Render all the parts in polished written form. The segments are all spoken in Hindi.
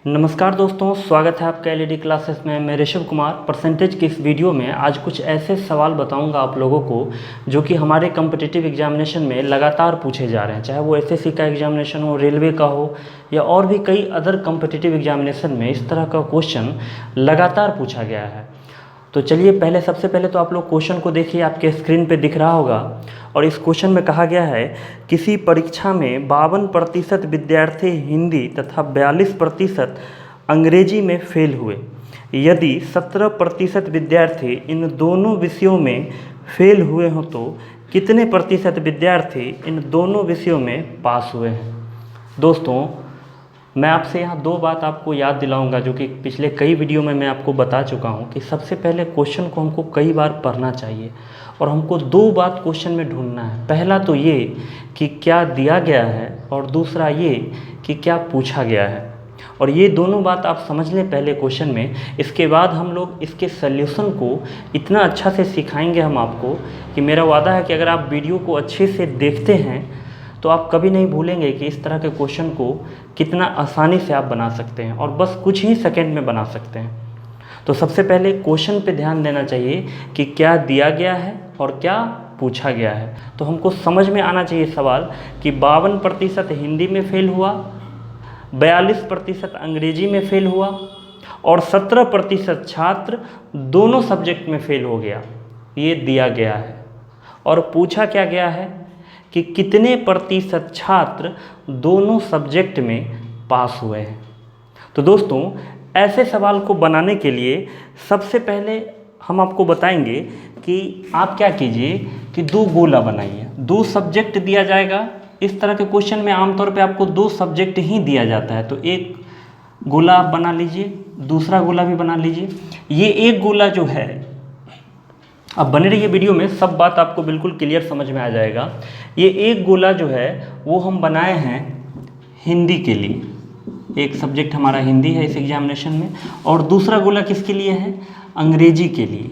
नमस्कार दोस्तों, स्वागत है आपका एलईडी क्लासेस में। मैं ऋषभ कुमार परसेंटेज की इस वीडियो में आज कुछ ऐसे सवाल बताऊंगा आप लोगों को जो कि हमारे कम्पिटिटिव एग्जामिनेशन में लगातार पूछे जा रहे हैं, चाहे वो एसएससी का एग्जामिनेशन हो, रेलवे का हो या और भी कई अदर कम्पिटिटिव एग्जामिनेशन में इस तरह का क्वेश्चन लगातार पूछा गया है। तो चलिए सबसे पहले तो आप लोग क्वेश्चन को देखिए, आपके स्क्रीन पे दिख रहा होगा। और इस क्वेश्चन में कहा गया है किसी परीक्षा में 52% विद्यार्थी हिंदी तथा 42% अंग्रेजी में फेल हुए। यदि 17% विद्यार्थी इन दोनों विषयों में फेल हुए हों तो कितने प्रतिशत विद्यार्थी इन दोनों विषयों में पास हुए हैं। दोस्तों, मैं आपसे यहाँ दो बात आपको याद दिलाऊंगा जो कि पिछले कई वीडियो में मैं आपको बता चुका हूँ कि सबसे पहले क्वेश्चन को हमको कई बार पढ़ना चाहिए और हमको दो बात क्वेश्चन में ढूंढना है। पहला तो ये कि क्या दिया गया है और दूसरा ये कि क्या पूछा गया है। और ये दोनों बात आप समझ लें पहले क्वेश्चन में, इसके बाद हम लोग इसके सल्यूशन को इतना अच्छा से सिखाएंगे हम आपको कि मेरा वादा है कि अगर आप वीडियो को अच्छे से देखते हैं तो आप कभी नहीं भूलेंगे कि इस तरह के क्वेश्चन को कितना आसानी से आप बना सकते हैं और बस कुछ ही सेकंड में बना सकते हैं। तो सबसे पहले क्वेश्चन पे ध्यान देना चाहिए कि क्या दिया गया है और क्या पूछा गया है। तो हमको समझ में आना चाहिए सवाल कि 52% हिंदी में फेल हुआ, 42% अंग्रेजी में फेल हुआ और 17% छात्र दोनों सब्जेक्ट में फेल हो गया। ये दिया गया है। और पूछा क्या गया है कि कितने प्रतिशत छात्र दोनों सब्जेक्ट में पास हुए हैं। तो दोस्तों, ऐसे सवाल को बनाने के लिए सबसे पहले हम आपको बताएंगे कि आप क्या कीजिए कि दो गोला बनाइए। दो सब्जेक्ट दिया जाएगा। इस तरह के क्वेश्चन में आमतौर पे आपको दो सब्जेक्ट ही दिया जाता है। तो एक गोला आप बना लीजिए, दूसरा गोला भी बना लीजिए। ये एक गोला जो है, अब बने रहिए वीडियो में, सब बात आपको बिल्कुल क्लियर समझ में आ जाएगा। ये एक गोला जो है वो हम बनाए हैं हिंदी के लिए। एक सब्जेक्ट हमारा हिंदी है इस एग्जामिनेशन में, और दूसरा गोला किसके लिए है? अंग्रेजी के लिए।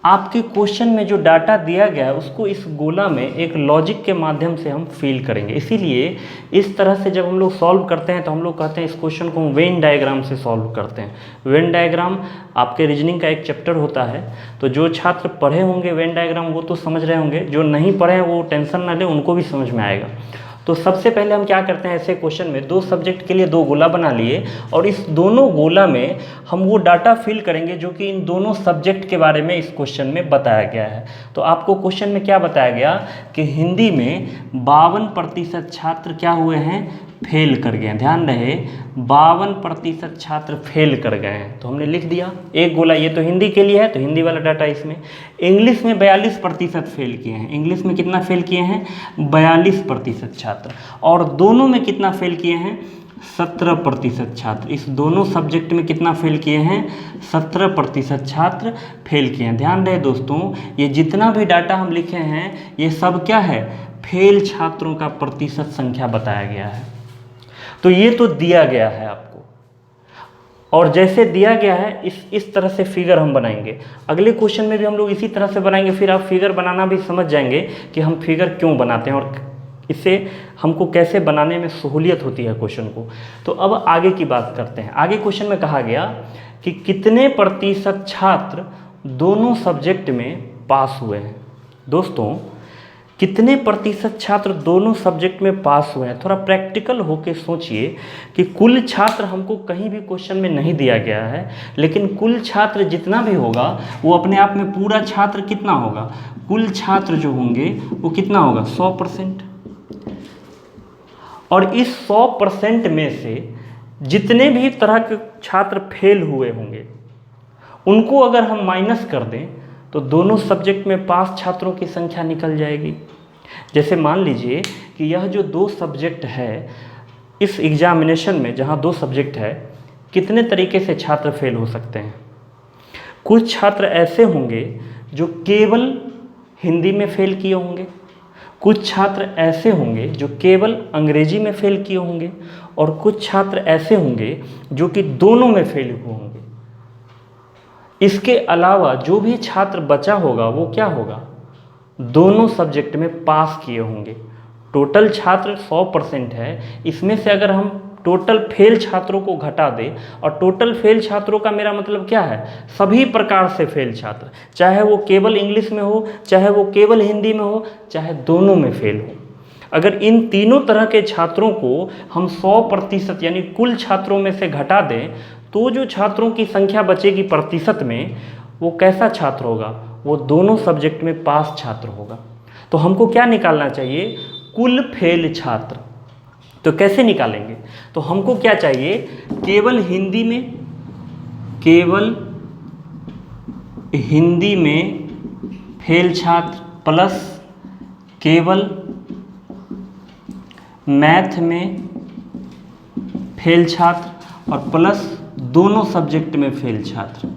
आपके क्वेश्चन में जो डाटा दिया गया है उसको इस गोला में एक लॉजिक के माध्यम से हम फिल करेंगे। इसीलिए इस तरह से जब हम लोग सॉल्व करते हैं तो हम लोग कहते हैं इस क्वेश्चन को हम वेन डायग्राम से सॉल्व करते हैं। वेन डायग्राम आपके रीजनिंग का एक चैप्टर होता है। तो जो छात्र पढ़े होंगे वेन डायग्राम वो तो समझ रहे होंगे, जो नहीं पढ़े हैं वो टेंशन ना ले, उनको भी समझ में आएगा। तो सबसे पहले हम क्या करते हैं, ऐसे क्वेश्चन में दो सब्जेक्ट के लिए दो गोला बना लिए और इस दोनों गोला में हम वो डाटा फिल करेंगे जो कि इन दोनों सब्जेक्ट के बारे में इस क्वेश्चन में बताया गया है। तो आपको क्वेश्चन में क्या बताया गया कि हिंदी में 52% छात्र क्या हुए हैं? फेल कर गए हैं। ध्यान रहे, 52% छात्र फेल कर गए हैं। तो हमने लिख दिया एक गोला, ये तो हिंदी के लिए है तो हिंदी वाला डाटा इसमें। इंग्लिश में 42% फेल किए हैं। इंग्लिश में कितना फेल किए हैं? 42% छात्र। और दोनों में कितना फेल किए हैं? 17% छात्र। इस दोनों सब्जेक्ट में कितना फेल किए हैं? 17% छात्र फेल किए हैं। ध्यान रहे दोस्तों, ये जितना भी डाटा हम लिखे हैं ये सब क्या है? फेल छात्रों का प्रतिशत संख्या बताया गया है। तो ये तो दिया गया है आपको, और जैसे दिया गया है इस तरह से फिगर हम बनाएंगे। अगले क्वेश्चन में भी हम लोग इसी तरह से बनाएंगे। फिर आप फिगर बनाना भी समझ जाएंगे कि हम फिगर क्यों बनाते हैं और इससे हमको कैसे बनाने में सहूलियत होती है क्वेश्चन को। तो अब आगे की बात करते हैं। आगे क्वेश्चन में कहा गया कि कितने प्रतिशत छात्र दोनों सब्जेक्ट में पास हुए हैं। दोस्तों, कितने प्रतिशत छात्र दोनों सब्जेक्ट में पास हुए हैं? थोड़ा प्रैक्टिकल होके सोचिए कि कुल छात्र हमको कहीं भी क्वेश्चन में नहीं दिया गया है, लेकिन कुल छात्र जितना भी होगा वो अपने आप में पूरा छात्र कितना होगा? कुल छात्र जो होंगे वो कितना होगा? 100%। और इस 100% में से जितने भी तरह के छात्र फेल हुए होंगे उनको अगर हम माइनस कर दें तो दोनों सब्जेक्ट में पास छात्रों की संख्या निकल जाएगी। जैसे मान लीजिए कि यह जो दो सब्जेक्ट है इस एग्जामिनेशन में, जहाँ दो सब्जेक्ट है, कितने तरीके से छात्र फेल हो सकते हैं? कुछ छात्र ऐसे होंगे जो केवल हिंदी में फेल किए होंगे, कुछ छात्र ऐसे होंगे जो केवल अंग्रेजी में फेल किए होंगे, और कुछ छात्र ऐसे होंगे जो कि दोनों में फेल हुए होंगे। इसके अलावा जो भी छात्र बचा होगा वो क्या होगा? दोनों सब्जेक्ट में पास किए होंगे। टोटल छात्र 100% है, इसमें से अगर हम टोटल फेल छात्रों को घटा दें, और टोटल फेल छात्रों का मेरा मतलब क्या है, सभी प्रकार से फेल छात्र, चाहे वो केवल इंग्लिश में हो, चाहे वो केवल हिंदी में हो, चाहे दोनों में फेल हो, अगर इन तीनों तरह के छात्रों को हम 100% यानी कुल छात्रों में से घटा दें, तो जो छात्रों की संख्या बचेगी प्रतिशत में, वो कैसा छात्र होगा, वो दोनों सब्जेक्ट में पास छात्र होगा। तो हमको क्या निकालना चाहिए, कुल फेल छात्र। तो कैसे निकालेंगे, तो हमको क्या चाहिए, केवल हिंदी में फेल छात्र प्लस केवल मैथ में फेल छात्र और प्लस दोनों सब्जेक्ट में फेल छात्र।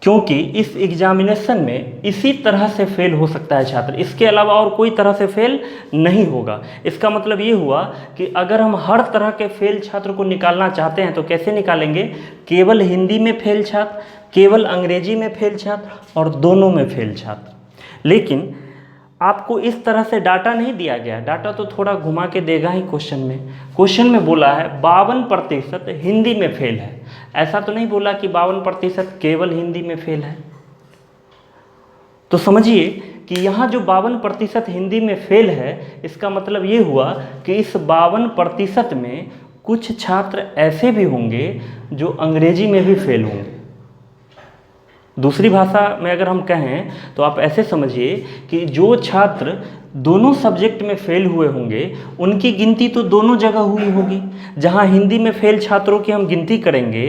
क्योंकि इस एग्जामिनेशन में इसी तरह से फेल हो सकता है छात्र, इसके अलावा और कोई तरह से फेल नहीं होगा। इसका मतलब ये हुआ कि अगर हम हर तरह के फेल छात्र को निकालना चाहते हैं तो कैसे निकालेंगे, केवल हिंदी में फेल छात्र, केवल अंग्रेजी में फेल छात्र और दोनों में फेल छात्र। लेकिन आपको इस तरह से डाटा नहीं दिया गया, डाटा तो थोड़ा घुमा के देगा ही क्वेश्चन में बोला है 52% हिंदी में फेल है, ऐसा तो नहीं बोला कि 52% केवल हिंदी में फेल है। तो समझिए कि यहाँ जो 52% हिंदी में फेल है, इसका मतलब ये हुआ कि इस 52% में कुछ छात्र ऐसे भी होंगे जो अंग्रेजी में भी फेल होंगे। दूसरी भाषा में अगर हम कहें तो आप ऐसे समझिए कि जो छात्र दोनों सब्जेक्ट में फेल हुए होंगे, उनकी गिनती तो दोनों जगह हुई होगी। जहां हिंदी में फेल छात्रों की हम गिनती करेंगे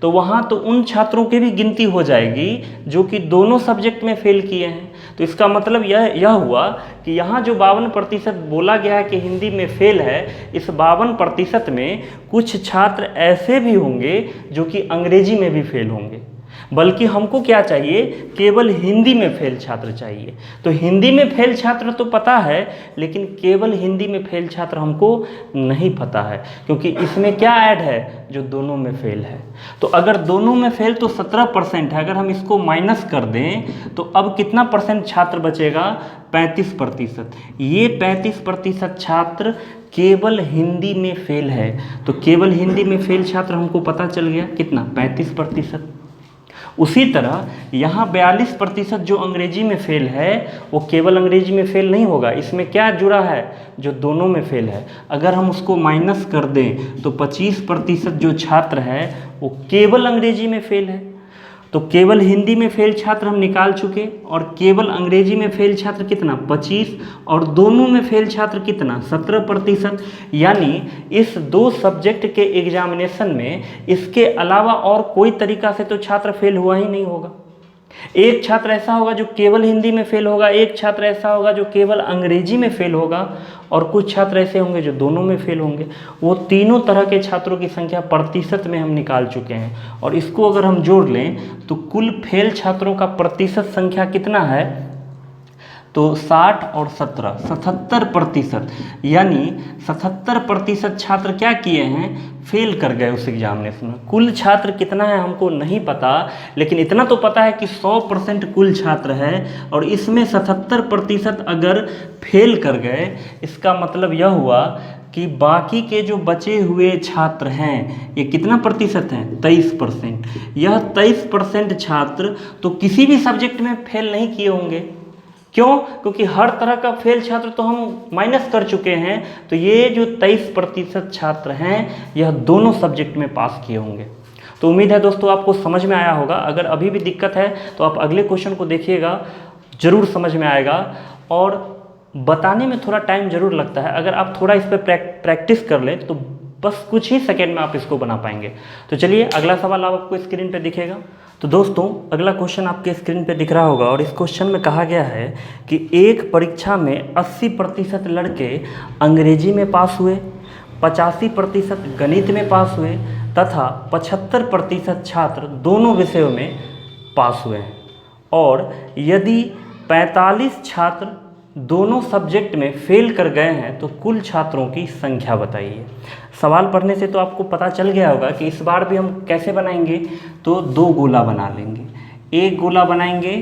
तो वहां तो उन छात्रों की भी गिनती हो जाएगी जो कि दोनों सब्जेक्ट में फेल किए हैं। तो इसका मतलब यह हुआ कि यहाँ जो 52% बोला गया है कि हिंदी में फेल है, इस 52% में कुछ छात्र ऐसे भी होंगे जो कि अंग्रेजी में भी फेल होंगे। बल्कि हमको क्या चाहिए, केवल हिंदी में फेल छात्र चाहिए। तो हिंदी में फेल छात्र तो पता है, लेकिन केवल हिंदी में फेल छात्र हमको नहीं पता है, क्योंकि इसमें क्या ऐड है, जो दोनों में फेल है। तो अगर दोनों में फेल तो 17% है, अगर हम इसको माइनस कर दें तो अब कितना परसेंट छात्र बचेगा, 35%। ये 35% छात्र केवल हिंदी में फेल है। तो केवल हिंदी में फेल छात्र हमको पता चल गया कितना, 35%। उसी तरह यहाँ 42% जो अंग्रेजी में फेल है, वो केवल अंग्रेजी में फेल नहीं होगा, इसमें क्या जुड़ा है, जो दोनों में फेल है। अगर हम उसको माइनस कर दें तो 25% जो छात्र है वो केवल अंग्रेजी में फेल है। तो केवल हिंदी में फेल छात्र हम निकाल चुके, और केवल अंग्रेजी में फेल छात्र कितना, 25, और दोनों में फेल छात्र कितना, 17%। यानी इस दो सब्जेक्ट के एग्जामिनेशन में इसके अलावा और कोई तरीका से तो छात्र फेल हुआ ही नहीं होगा। एक छात्र ऐसा होगा जो केवल हिंदी में फेल होगा, एक छात्र ऐसा होगा जो केवल अंग्रेजी में फेल होगा, और कुछ छात्र ऐसे होंगे जो दोनों में फेल होंगे। वो तीनों तरह के छात्रों की संख्या प्रतिशत में हम निकाल चुके हैं, और इसको अगर हम जोड़ लें तो कुल फेल छात्रों का प्रतिशत संख्या कितना है, तो 60 और 17, 77%। यानी 77% छात्र क्या किए हैं, फेल कर गए उस एग्जामिनेशन में। कुल छात्र कितना है हमको नहीं पता, लेकिन इतना तो पता है कि 100% कुल छात्र है, और इसमें 77% अगर फेल कर गए, इसका मतलब यह हुआ कि बाकी के जो बचे हुए छात्र हैं, ये कितना प्रतिशत हैं, 23%। यह 23% छात्र तो किसी भी सब्जेक्ट में फेल नहीं किए होंगे। क्यों? क्योंकि हर तरह का फेल छात्र तो हम माइनस कर चुके हैं। तो ये जो 23% छात्र हैं, यह दोनों सब्जेक्ट में पास किए होंगे। तो उम्मीद है दोस्तों आपको समझ में आया होगा। अगर अभी भी दिक्कत है तो आप अगले क्वेश्चन को देखिएगा, ज़रूर समझ में आएगा। और बताने में थोड़ा टाइम ज़रूर लगता है, अगर आप थोड़ा इस पर प्रैक्टिस कर लें तो बस कुछ ही सेकेंड में आप इसको बना पाएंगे। तो चलिए अगला सवाल आपको स्क्रीन पर दिखेगा। तो दोस्तों अगला क्वेश्चन आपके स्क्रीन पे दिख रहा होगा, और इस क्वेश्चन में कहा गया है कि एक परीक्षा में 80% लड़के अंग्रेजी में पास हुए, 85% गणित में पास हुए तथा 75% छात्र दोनों विषयों में पास हुए हैं। और यदि 45 छात्र दोनों सब्जेक्ट में फेल कर गए हैं तो कुल छात्रों की संख्या बताइए। सवाल पढ़ने से तो आपको पता चल गया होगा कि इस बार भी हम कैसे बनाएंगे, तो 2 गोला बना लेंगे। एक गोला बनाएंगे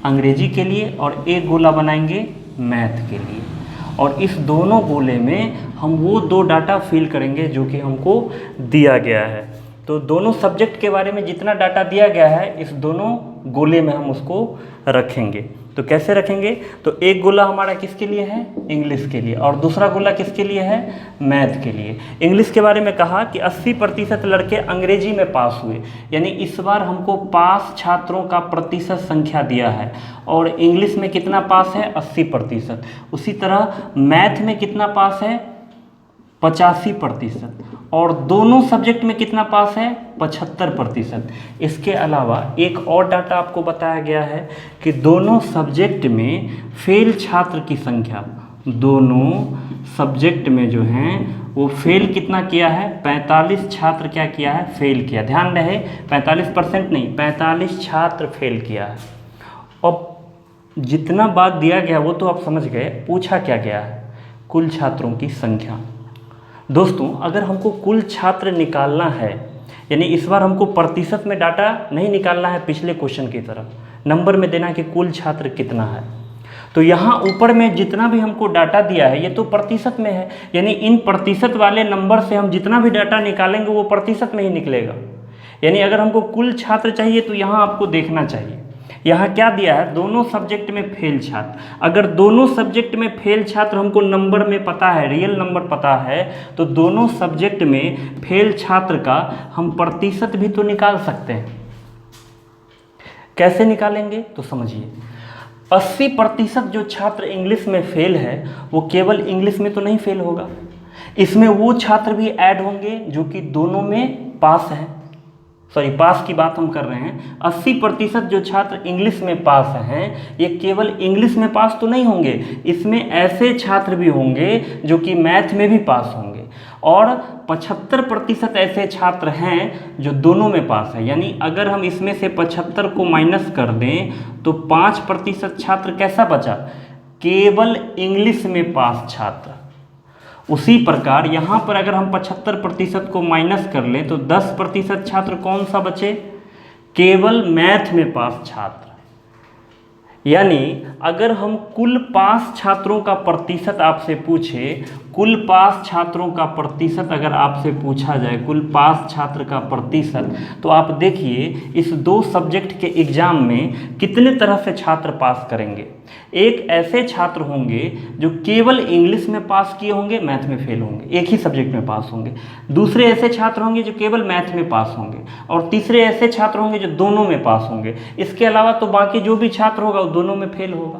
अंग्रेजी के लिए और एक गोला बनाएंगे मैथ के लिए। और इस दोनों गोले में हम वो 2 डाटा फिल करेंगे जो कि हमको दिया गया है। तो दोनों सब्जेक्ट के बारे में जितना डाटा दिया गया है इस दोनों गोले में हम उसको रखेंगे। तो कैसे रखेंगे? तो एक गोला हमारा किसके लिए है? इंग्लिश के लिए, और दूसरा गोला किसके लिए है? मैथ के लिए। इंग्लिश के बारे में कहा कि 80% लड़के अंग्रेजी में पास हुए, यानी इस बार हमको पास छात्रों का प्रतिशत संख्या दिया है, और इंग्लिश में कितना पास है? 80%। उसी तरह मैथ में कितना पास है? 85%। और दोनों सब्जेक्ट में कितना पास है? 75%। इसके अलावा एक और डाटा आपको बताया गया है कि दोनों सब्जेक्ट में फेल छात्र की संख्या, दोनों सब्जेक्ट में जो हैं वो फेल कितना किया है? 45 छात्र क्या किया है? फेल किया। ध्यान रहे 45% नहीं, 45 छात्र फेल किया है। अब जितना बात दिया गया वो तो आप समझ गए, पूछा क्या गया है? कुल छात्रों की संख्या। दोस्तों अगर हमको कुल छात्र निकालना है, यानी इस बार हमको प्रतिशत में डाटा नहीं निकालना है पिछले क्वेश्चन की तरह, नंबर में देना कि कुल छात्र कितना है, तो यहाँ ऊपर में जितना भी हमको डाटा दिया है ये तो प्रतिशत में है, यानी इन प्रतिशत वाले नंबर से हम जितना भी डाटा निकालेंगे वो प्रतिशत में ही निकलेगा। यानी अगर हमको कुल छात्र चाहिए तो यहाँ आपको देखना चाहिए, यहाँ क्या दिया है? दोनों सब्जेक्ट में फेल छात्र। अगर दोनों सब्जेक्ट में फेल छात्र हमको नंबर में पता है, रियल नंबर पता है, तो दोनों सब्जेक्ट में फेल छात्र का हम प्रतिशत भी तो निकाल सकते हैं। कैसे निकालेंगे? तो समझिए, 80% जो छात्र इंग्लिश में फेल है वो केवल इंग्लिश में तो नहीं फेल होगा, इसमें वो छात्र भी ऐड होंगे जो कि दोनों में पास हैं। सॉरी, पास की बात हम कर रहे हैं। 80% जो छात्र इंग्लिश में पास हैं ये केवल इंग्लिश में पास तो नहीं होंगे, इसमें ऐसे छात्र भी होंगे जो कि मैथ में भी पास होंगे, और 75% ऐसे छात्र हैं जो दोनों में पास है। यानी अगर हम इसमें से 75 को माइनस कर दें तो 5% छात्र कैसा बचा? केवल इंग्लिश में पास छात्र। उसी प्रकार यहाँ पर अगर हम 75% को माइनस कर लें तो 10% छात्र कौन सा बचे? केवल मैथ में पास छात्र। यानी अगर हम कुल पास छात्रों का प्रतिशत आपसे पूछे, कुल पास छात्रों का प्रतिशत अगर आपसे पूछा जाए, कुल पास छात्र का प्रतिशत, तो आप देखिए इस 2 सब्जेक्ट के एग्जाम में कितने तरह से छात्र पास करेंगे। एक ऐसे छात्र होंगे जो केवल इंग्लिश में पास किए होंगे, मैथ में फेल होंगे, एक ही सब्जेक्ट में पास होंगे। दूसरे ऐसे छात्र होंगे जो केवल मैथ में पास होंगे, और तीसरे ऐसे छात्र होंगे जो दोनों में पास होंगे। इसके अलावा तो बाकी जो भी छात्र होगा वो दोनों में फेल होगा।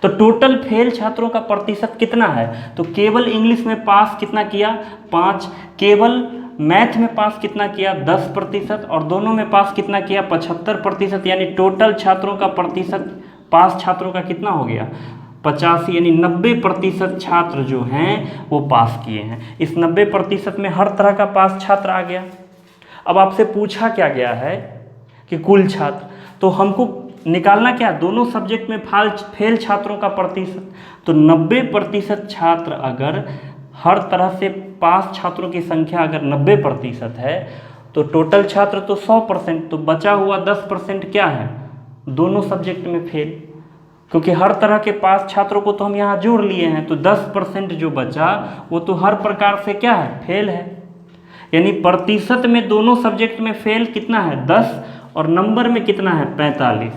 तो टोटल फेल छात्रों का प्रतिशत कितना है? तो केवल इंग्लिश में पास कितना किया? 5। केवल मैथ में पास कितना किया? 10%। और दोनों में पास कितना किया? 75%। यानी टोटल छात्रों का प्रतिशत पास छात्रों का कितना हो गया? 85। यानी 90% छात्र जो हैं वो पास किए हैं। इस 90% में हर तरह का पास छात्र आ गया। अब आपसे पूछा क्या गया है कि कुल छात्र, तो हमको निकालना क्या? दोनों सब्जेक्ट में फेल छात्रों का प्रतिशत। तो 90% छात्र, अगर हर तरह से पास छात्रों की संख्या अगर 90% है तो टोटल छात्र तो 100%, तो बचा हुआ 10% क्या है? दोनों सब्जेक्ट में फेल, क्योंकि हर तरह के पास छात्रों को तो हम यहाँ जोड़ लिए हैं, तो 10% जो बचा वो तो हर प्रकार से क्या है? फेल है। यानी प्रतिशत में दोनों सब्जेक्ट में फेल कितना है? 10, और नंबर में कितना है? 45।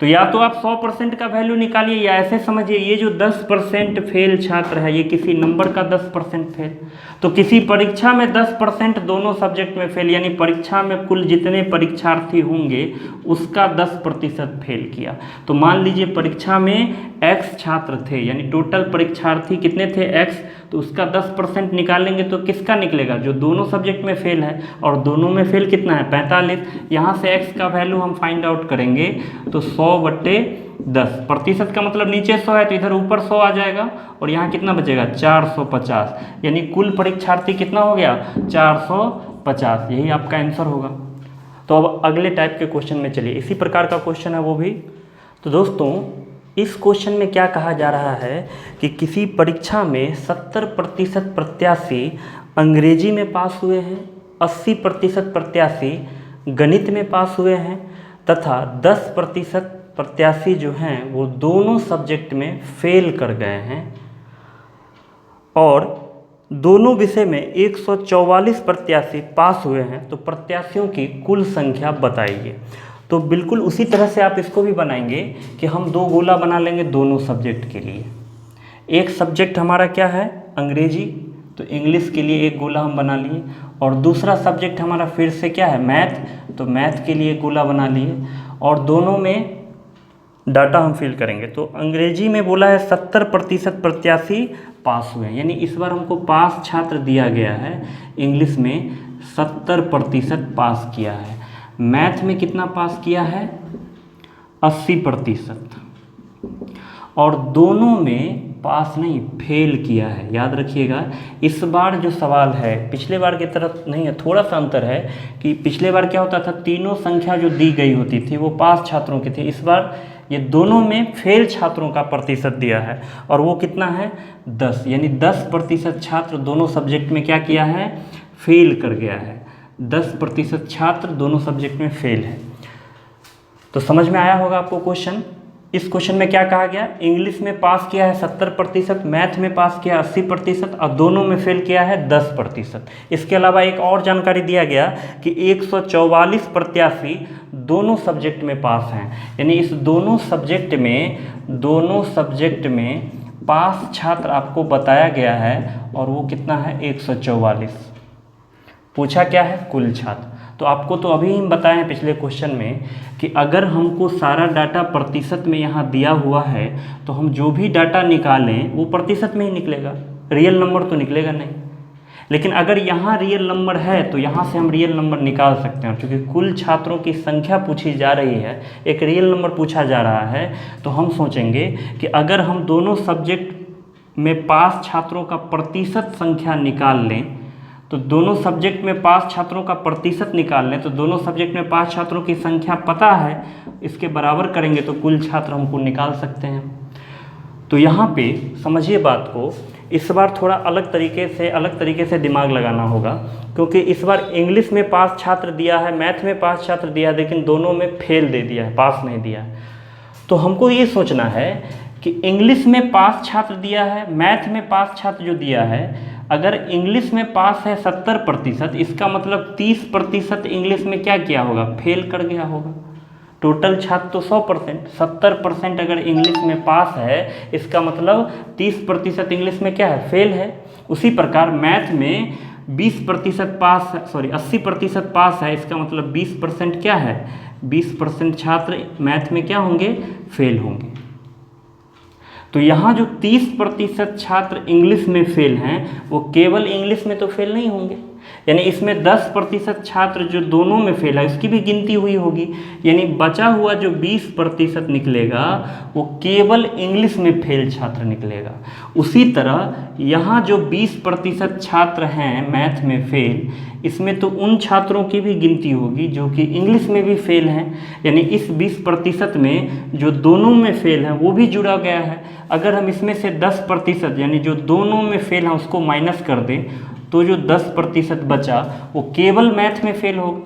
तो या तो आप 100% का वैल्यू निकालिए, या ऐसे समझिए ये जो 10% फेल छात्र है ये किसी नंबर का 10% फेल। तो किसी परीक्षा में 10% दोनों सब्जेक्ट में फेल, यानी परीक्षा में कुल जितने परीक्षार्थी होंगे उसका 10% फेल किया। तो मान लीजिए परीक्षा में x छात्र थे, यानी टोटल परीक्षार्थी कितने थे? x, तो उसका 10% निकालेंगे तो किसका निकलेगा? जो दोनों सब्जेक्ट में फेल है, और दोनों में फेल कितना है? 45। यहाँ से x का वैल्यू हम फाइंड आउट करेंगे तो 100/10। प्रतिशत का मतलब नीचे 100 है तो इधर ऊपर 100 आ जाएगा, और यहाँ कितना बचेगा? 450। यानी कुल परीक्षार्थी कितना हो गया? 450। यही आपका आंसर होगा। तो अब अगले टाइप के क्वेश्चन में चलिए, इसी प्रकार का क्वेश्चन है वो भी। तो दोस्तों इस क्वेश्चन में क्या कहा जा रहा है कि किसी परीक्षा में 70% प्रत्याशी अंग्रेजी में पास हुए हैं, 80% प्रत्याशी गणित में पास हुए हैं, तथा 10% प्रत्याशी जो हैं वो दोनों सब्जेक्ट में फेल कर गए हैं। और दोनों विषय में 144 प्रत्याशी पास हुए हैं, तो प्रत्याशियों की कुल संख्या बताइए। तो बिल्कुल उसी तरह से आप इसको भी बनाएंगे कि हम 2 गोला बना लेंगे दोनों सब्जेक्ट के लिए। एक सब्जेक्ट हमारा क्या है, अंग्रेजी, तो इंग्लिश के लिए एक गोला हम बना लिए, और दूसरा सब्जेक्ट हमारा फिर से क्या है, मैथ, तो मैथ के लिए एक गोला बना लिए, और दोनों में डाटा हम फिल करेंगे। तो अंग्रेजी में बोला है 70% प्रत्याशी पास हुए हैं, यानी इस बार हमको पास छात्र दिया गया है। इंग्लिश में 70% पास किया है। मैथ में कितना पास किया है, 80%, और दोनों में पास नहीं, फेल किया है। याद रखिएगा, इस बार जो सवाल है पिछले बार की तरफ नहीं है, थोड़ा सा अंतर है कि पिछले बार क्या होता था, तीनों संख्या जो दी गई होती थी वो पास छात्रों की थी। इस बार ये दोनों में फेल छात्रों का प्रतिशत दिया है, और वो कितना है, 10, यानी 10% छात्र दोनों सब्जेक्ट में क्या किया है, फेल कर गया है। 10% छात्र दोनों सब्जेक्ट में फेल है। तो समझ में आया होगा आपको क्वेश्चन। इस क्वेश्चन में क्या कहा गया, इंग्लिश में पास किया है 70%, मैथ में पास किया 80%, और दोनों में फेल किया है 10%। इसके अलावा एक और जानकारी दिया गया कि 144 प्रत्याशी दोनों सब्जेक्ट में पास हैं, यानी इस दोनों सब्जेक्ट में पास छात्र आपको बताया गया है, और वो कितना है, 144। पूछा क्या है, कुल छात्र। तो आपको तो अभी हम बताए हैं पिछले क्वेश्चन में कि अगर हमको सारा डाटा प्रतिशत में यहाँ दिया हुआ है, तो हम जो भी डाटा निकालें वो प्रतिशत में ही निकलेगा, रियल नंबर तो निकलेगा नहीं। लेकिन अगर यहाँ रियल नंबर है तो यहाँ से हम रियल नंबर निकाल सकते हैं, क्योंकि कुल छात्रों की संख्या पूछी जा रही है, एक रियल नंबर पूछा जा रहा है। तो हम सोचेंगे कि अगर हम दोनों सब्जेक्ट में पास छात्रों का प्रतिशत संख्या निकाल लें, तो दोनों सब्जेक्ट में पास छात्रों का प्रतिशत निकाल लें, तो दोनों सब्जेक्ट में पास छात्रों की संख्या पता है, इसके बराबर करेंगे तो कुल छात्र हमको निकाल सकते हैं। तो यहाँ पे समझिए बात को, इस बार थोड़ा अलग तरीके से दिमाग लगाना होगा, क्योंकि इस बार इंग्लिश में पास छात्र दिया है, मैथ में पास छात्र दिया है, लेकिन दोनों में फेल दे दिया है, पास नहीं दिया है। तो हमको ये सोचना है कि इंग्लिश में पास छात्र दिया है, मैथ में पास छात्र जो दिया है, अगर इंग्लिश में पास है 70%, इसका मतलब 30% इंग्लिश में क्या किया होगा, फेल कर गया होगा। टोटल छात्र तो 100%, 70% अगर इंग्लिश में पास है, इसका मतलब 30% इंग्लिश में क्या है, फेल है। उसी प्रकार मैथ में 20% पास, 80% पास है, इसका मतलब 20% क्या है, 20% छात्र मैथ में क्या होंगे, फेल होंगे। तो यहाँ जो 30% छात्र इंग्लिश में फेल हैं, वो केवल इंग्लिश में तो फेल नहीं होंगे, यानी इसमें 10% छात्र जो दोनों में फेल है उसकी भी गिनती हुई होगी, यानी बचा हुआ जो 20% निकलेगा वो केवल इंग्लिश में फेल छात्र निकलेगा। उसी तरह यहाँ जो 20% छात्र हैं मैथ में फेल, इसमें तो उन छात्रों की भी गिनती होगी जो कि इंग्लिश में भी फेल हैं, यानी इस 20% में जो दोनों में फेल हैं वो भी जुड़ा गया है। अगर हम इसमें से 10% यानी जो दोनों में फेल हैं उसको माइनस कर दें, तो जो 10% बचा वो केवल मैथ में फेल होगा।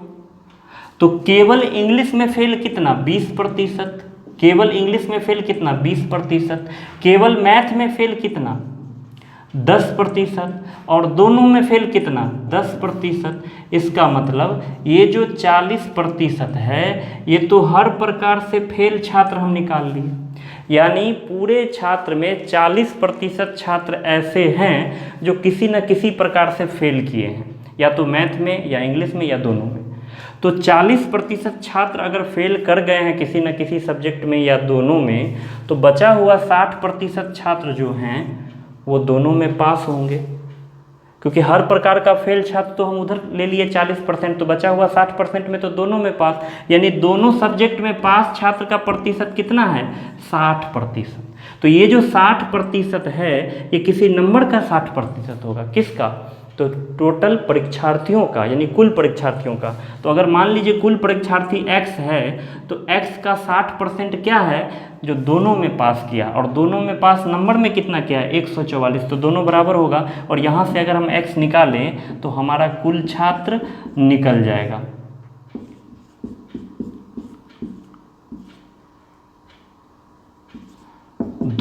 तो केवल इंग्लिश में फेल कितना, 20%, केवल इंग्लिश में फेल कितना, 20%, केवल मैथ में फेल कितना, 10%, और दोनों में फेल कितना, 10%। इसका मतलब ये जो 40% है, ये तो हर प्रकार से फेल छात्र हम निकाल लिए, यानी पूरे छात्र में 40% छात्र ऐसे हैं जो किसी न किसी प्रकार से फेल किए हैं, या तो मैथ में या इंग्लिश में या दोनों में। तो 40% छात्र अगर फेल कर गए हैं किसी न किसी सब्जेक्ट में या दोनों में, तो बचा हुआ 60% छात्र जो हैं वो दोनों में पास होंगे, क्योंकि हर प्रकार का फेल छात्र तो हम उधर ले लिए 40%, तो बचा हुआ 60% में तो दोनों में पास, यानी दोनों सब्जेक्ट में पास छात्र का प्रतिशत कितना है, 60%। तो ये जो 60% है ये किसी नंबर का 60% होगा, किसका, तो टोटल परीक्षार्थियों का, यानी कुल परीक्षार्थियों का। तो अगर मान लीजिए कुल परीक्षार्थी x है, तो x का 60% क्या है, जो दोनों में पास किया, और दोनों में पास नंबर में कितना किया है, 144, तो दोनों बराबर होगा। और यहाँ से अगर हम x निकालें तो हमारा कुल छात्र निकल जाएगा।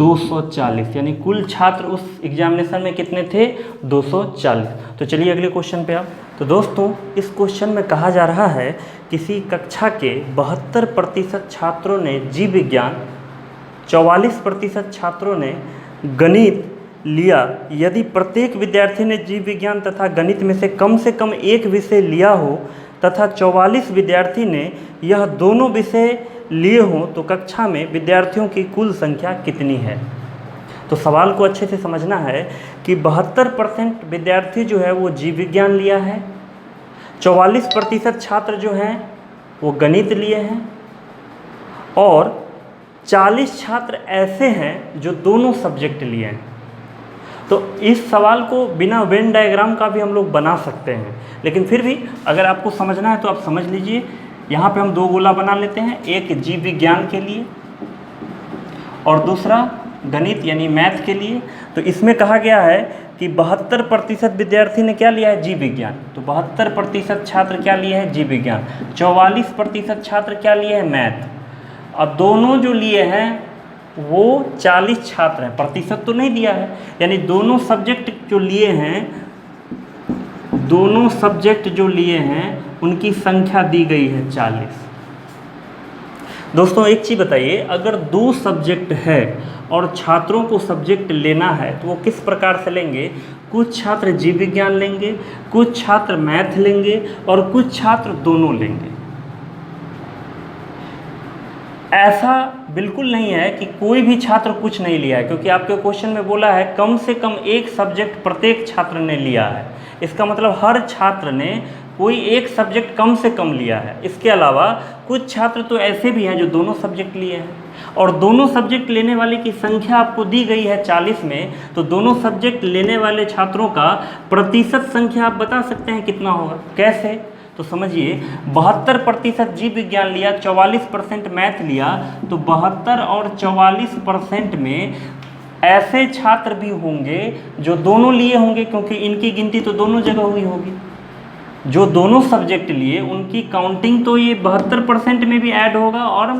240, यानी कुल छात्र उस एग्जामिनेशन में कितने थे? 240। तो चलिए अगले क्वेश्चन पे आप। तो दोस्तों इस क्वेश्चन में कहा जा रहा है किसी कक्षा के 72% छात्रों ने जीव विज्ञान, 44% छात्रों ने गणित लिया। यदि प्रत्येक विद्यार्थी ने जीव विज्ञान तथा गणित में से कम एक विषय लिया हो तथा 44 विद्यार्थी ने यह दोनों विषय लिए हों तो कक्षा में विद्यार्थियों की कुल संख्या कितनी है? तो सवाल को अच्छे से समझना है कि 72% विद्यार्थी जो है वो जीव विज्ञान लिया है, 44% छात्र जो हैं वो गणित लिए हैं और 40 छात्र ऐसे हैं जो दोनों सब्जेक्ट लिए हैं। तो इस सवाल को बिना वेन डायग्राम का भी हम लोग बना सकते हैं, लेकिन फिर भी अगर आपको समझना है तो आप समझ लीजिए। यहाँ पे हम 2 गोला बना लेते हैं, एक जीव विज्ञान के लिए और दूसरा गणित यानी मैथ के लिए। तो इसमें कहा गया है कि 72% विद्यार्थी ने क्या लिया है? जीव विज्ञान। तो 72% छात्र क्या लिए हैं? जीव विज्ञान। 44% छात्र क्या लिए हैं? मैथ। अब दोनों जो लिए हैं वो 40 छात्र हैं, प्रतिशत तो नहीं दिया है, यानी दोनों सब्जेक्ट जो लिए हैं उनकी संख्या दी गई है 40। दोस्तों एक चीज़ बताइए, अगर 2 सब्जेक्ट है और छात्रों को सब्जेक्ट लेना है तो वो किस प्रकार से लेंगे? कुछ छात्र जीव विज्ञान लेंगे, कुछ छात्र मैथ लेंगे और कुछ छात्र दोनों लेंगे। ऐसा बिल्कुल नहीं है कि कोई भी छात्र कुछ नहीं लिया है, क्योंकि आपके क्वेश्चन में बोला है कम से कम एक सब्जेक्ट प्रत्येक छात्र ने लिया है। इसका मतलब हर छात्र ने कोई एक सब्जेक्ट कम से कम लिया है। इसके अलावा कुछ छात्र तो ऐसे भी हैं जो दोनों सब्जेक्ट लिए हैं, और दोनों सब्जेक्ट लेने वाले की संख्या आपको दी गई है 40 में। तो दोनों सब्जेक्ट लेने वाले छात्रों का प्रतिशत संख्या आप बता सकते हैं कितना होगा? कैसे? तो समझिए, 72% जीव विज्ञान लिया, 44% मैथ लिया, तो 72 और 44% में ऐसे छात्र भी होंगे जो दोनों लिए होंगे, क्योंकि इनकी गिनती तो दोनों जगह हुई होगी। जो दोनों सब्जेक्ट लिए उनकी काउंटिंग तो ये 72% में भी ऐड होगा और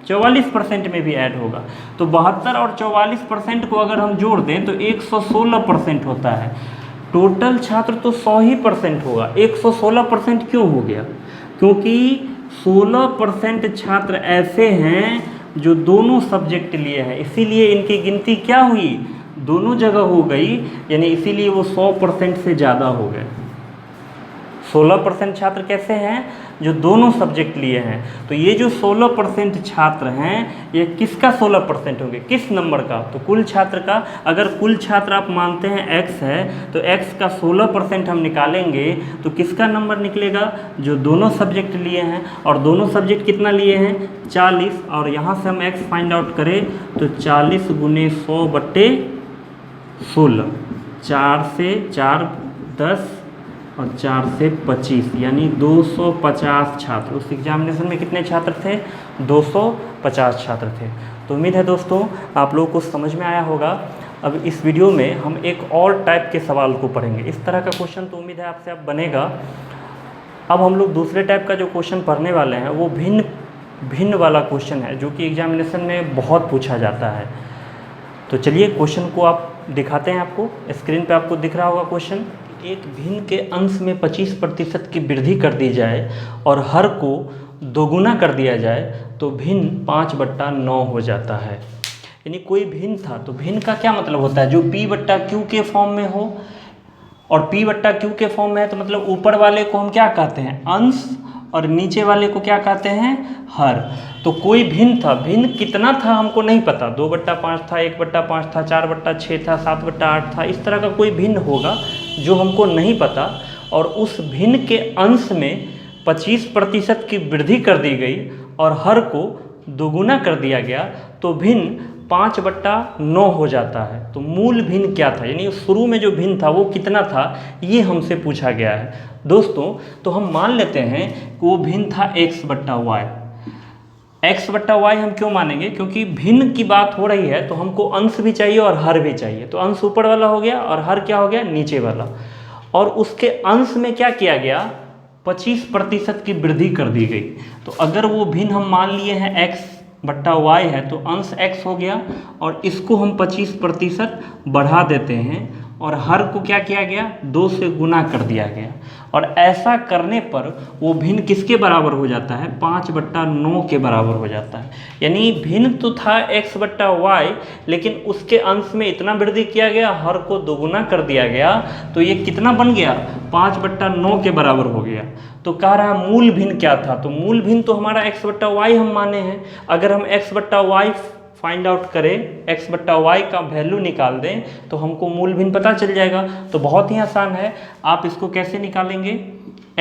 44% में भी ऐड होगा। तो 72 और 44% को अगर हम जोड़ दें तो 116% होता है। टोटल छात्र तो 100% होगा। 116% क्यों हो गया? क्योंकि 16% छात्र ऐसे हैं जो दोनों सब्जेक्ट लिए हैं, इसीलिए इनकी गिनती क्या हुई? दोनों जगह हो गई, यानी इसीलिए वो 100% से ज़्यादा हो गए। 16% छात्र कैसे हैं? जो दोनों सब्जेक्ट लिए हैं। तो ये जो 16% छात्र हैं ये किसका 16% होंगे? किस नंबर का? तो कुल छात्र का। अगर कुल छात्र आप मानते हैं x है तो x का 16% हम निकालेंगे तो किसका नंबर निकलेगा? जो दोनों सब्जेक्ट लिए हैं। और दोनों सब्जेक्ट कितना लिए हैं? 40। और यहाँ से हम x फाइंड आउट करें तो 40 गुने 100/16, 4 से 4 10 और 4 से 25, यानी 250 छात्र। उस एग्जामिनेशन में कितने छात्र थे? 250 छात्र थे। तो उम्मीद है दोस्तों आप लोगों को समझ में आया होगा। अब इस वीडियो में हम एक और टाइप के सवाल को पढ़ेंगे। इस तरह का क्वेश्चन तो उम्मीद है आपसे अब बनेगा। अब हम लोग दूसरे टाइप का जो क्वेश्चन पढ़ने वाले हैं वो भिन्न वाला क्वेश्चन है, जो कि एग्जामिनेशन में बहुत पूछा जाता है। तो चलिए क्वेश्चन को आप दिखाते हैं। आपको स्क्रीन पे आपको दिख रहा होगा क्वेश्चन। एक भिन्न के अंश में 25% की वृद्धि कर दी जाए और हर को दोगुना कर दिया जाए तो भिन्न 5/9 हो जाता है। यानी कोई भिन्न था, तो भिन्न का क्या मतलब होता है? जो p/q के फॉर्म में हो, और p/q के फॉर्म में है तो मतलब ऊपर वाले को हम क्या कहते हैं? अंश, और नीचे वाले को क्या कहते हैं? हर। तो कोई भिन्न था, भिन्न कितना था हमको नहीं पता, 2/5 था, 1/5 था, 4/6 था, 7/8 था, इस तरह का कोई भिन्न होगा जो हमको नहीं पता। और उस भिन्न के अंश में 25% की वृद्धि कर दी गई और हर को दोगुना कर दिया गया तो भिन्न 5/9 हो जाता है। तो मूल भिन्न क्या था, यानी शुरू में जो भिन्न था वो कितना था, ये हमसे पूछा गया है दोस्तों। तो हम मान लेते हैं कि वो भिन्न था x/y। x/y हम क्यों मानेंगे? क्योंकि भिन्न की बात हो रही है तो हमको अंश भी चाहिए और हर भी चाहिए। तो अंश ऊपर वाला हो गया और हर क्या हो गया? नीचे वाला। और उसके अंश में क्या किया गया? 25% की वृद्धि कर दी गई। तो अगर वो भिन्न हम मान लिए हैं x बट्टा y है तो अंश x हो गया, और इसको हम 25% बढ़ा देते हैं और हर को क्या किया गया, 2 से गुना कर दिया गया। और ऐसा करने पर वो भिन्न किसके बराबर हो जाता है, 5/9 के बराबर हो जाता है। यानी भिन्न तो था x/y, लेकिन उसके अंश में इतना वृद्धि किया गया, हर को दोगुना कर दिया गया, तो ये कितना बन गया, 5/9 के बराबर हो गया। तो कह रहा मूल भिन्न क्या था, तो मूल भिन्न तो हमारा x/y हम माने हैं। अगर हम x/y फाइंड आउट करें, x/y का वैल्यू निकाल दें तो हमको मूल भिन्न पता चल जाएगा। तो बहुत ही आसान है, आप इसको कैसे निकालेंगे,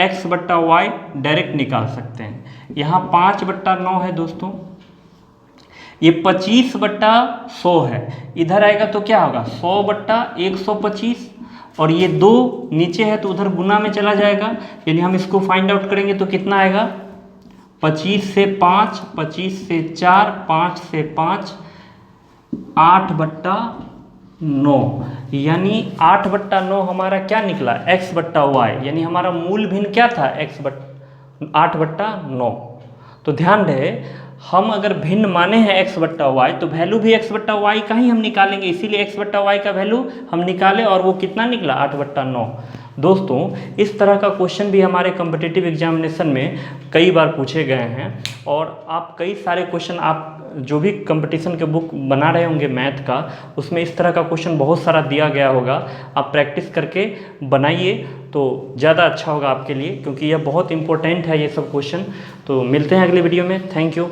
x/y डायरेक्ट निकाल सकते हैं। यहाँ 5/9 है दोस्तों, ये 25/100 है, इधर आएगा तो क्या होगा 100/125, और ये 2 नीचे है तो उधर गुना में चला जाएगा, यानी हम इसको फाइंड आउट करेंगे तो कितना आएगा, 25 से 5, 25 से 4, 5 से 5, 8/9, यानी 8/9 हमारा क्या निकला, x/y, यानी हमारा मूल भिन्न क्या था, 8/9। तो ध्यान रहे, हम अगर भिन्न माने हैं x/y तो वैल्यू भी x/y का ही हम निकालेंगे, इसीलिए x/y का वैल्यू हम निकाले और वो कितना निकला, 8/9। दोस्तों इस तरह का क्वेश्चन भी हमारे कॉम्पिटिटिव एग्जामिनेशन में कई बार पूछे गए हैं, और आप कई सारे क्वेश्चन, आप जो भी कंपटीशन के बुक बना रहे होंगे मैथ का, उसमें इस तरह का क्वेश्चन बहुत सारा दिया गया होगा। आप प्रैक्टिस करके बनाइए तो ज़्यादा अच्छा होगा आपके लिए, क्योंकि यह बहुत इंपॉर्टेंट है ये सब क्वेश्चन। तो मिलते हैं अगले वीडियो में, थैंक यू।